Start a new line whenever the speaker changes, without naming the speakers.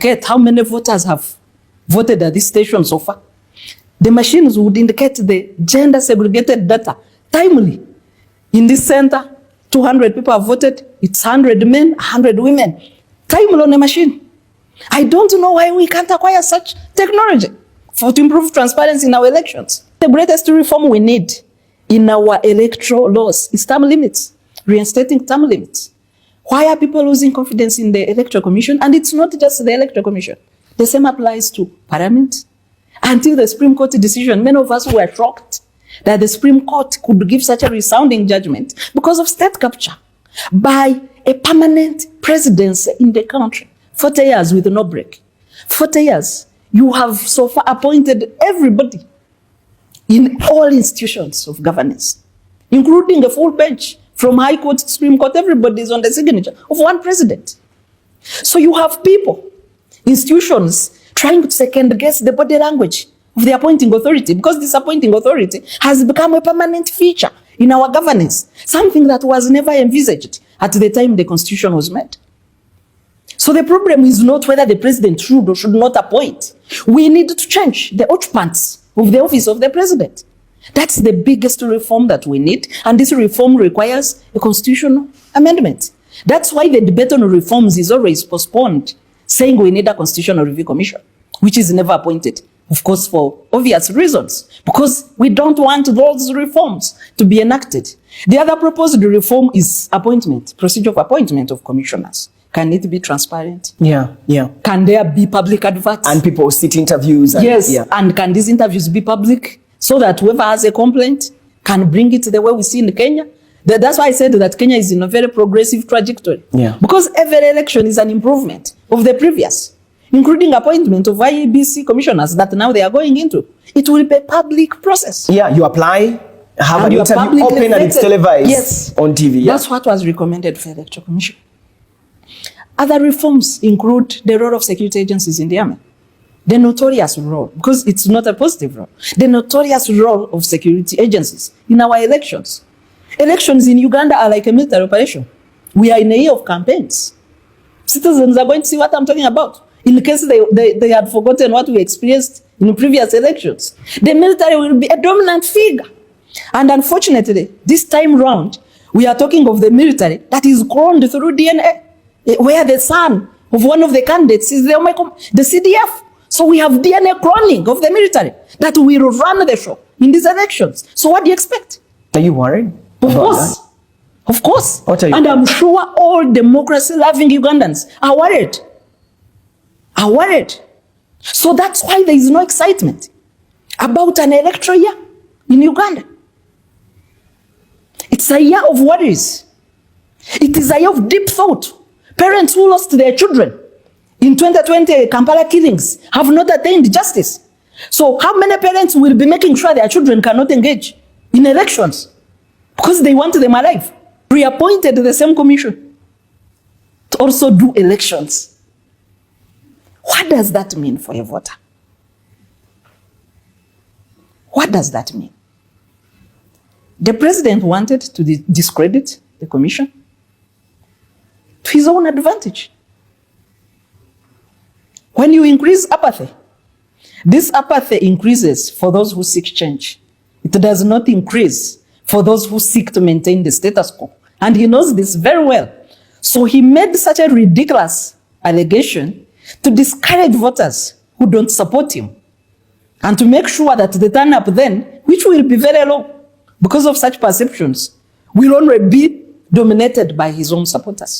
Get how many voters have voted at this station so far. The machines would indicate the gender segregated data timely. In this center, 200 people have voted. It's 100 men, 100 women. Timely on the machine. I don't know why we can't acquire such technology to improve transparency in our elections. The greatest reform we need in our electoral laws is term limits, reinstating term limits. Why are people losing confidence in the Electoral Commission? And it's not just the Electoral Commission. The same applies to Parliament. Until the Supreme Court decision, many of us were shocked that the Supreme Court could give such a resounding judgment because of state capture by a permanent presidency in the country. 40 years with no break. 40 years. You have so far appointed everybody in all institutions of governance, including a full bench from High Court to Supreme Court. Everybody is on the signature of one president. So you have people, institutions, trying to second guess the body language of the appointing authority, because this appointing authority has become a permanent feature in our governance, something that was never envisaged at the time the Constitution was made. So the problem is not whether the president should or should not appoint. We need to change the occupants of the office of the president. That's the biggest reform that we need, and this reform requires a constitutional amendment. That's why the debate on reforms is always postponed, saying we need a constitutional review commission, which is never appointed, of course, for obvious reasons, because we don't want those reforms to be enacted. The other proposed reform is appointment, procedure of appointment of commissioners. Can it be transparent?
Yeah.
Can there be public adverts?
And people sit interviews. And,
yes, and can these interviews be public so that whoever has a complaint can bring it the way we see in Kenya? That's why I said that Kenya is in a very progressive trajectory.
Yeah.
Because every election is an improvement of the previous, including appointment of IEBC commissioners that now they are going into. It will be a public process.
Yeah, you apply, have an interview open and it's televised on TV. Yeah?
That's what was recommended for the Electoral Commission. Other reforms include the role of security agencies in the army. The notorious role, because it's not a positive role, the notorious role of security agencies in our elections. Elections in Uganda are like a military operation. We are in a year of campaigns. Citizens are going to see what I'm talking about. In case they had forgotten what we experienced in previous elections. The military will be a dominant figure. And unfortunately, this time round, we are talking of the military that is cloned through DNA, where the son of one of the candidates is the CDF. So we have DNA cloning of the military that will run the show in these elections. So what do you expect?
Are you worried?
Of course. Of course.
And
I'm sure all democracy-loving Ugandans are worried. Are worried. So that's why there is no excitement about an electoral year in Uganda. It's a year of worries. It is a year of deep thought. Parents who lost their children in 2020 Kampala killings have not attained justice. So how many parents will be making sure their children cannot engage in elections because they want them alive? Reappointed the same commission to also do elections. What does that mean for a voter? What does that mean? The president wanted to discredit the commission to his own advantage. When you increase apathy, this apathy increases for those who seek change. It does not increase for those who seek to maintain the status quo. And he knows this very well. So he made such a ridiculous allegation to discourage voters who don't support him and to make sure that the turn-up then, which will be very low because of such perceptions, will only be dominated by his own supporters.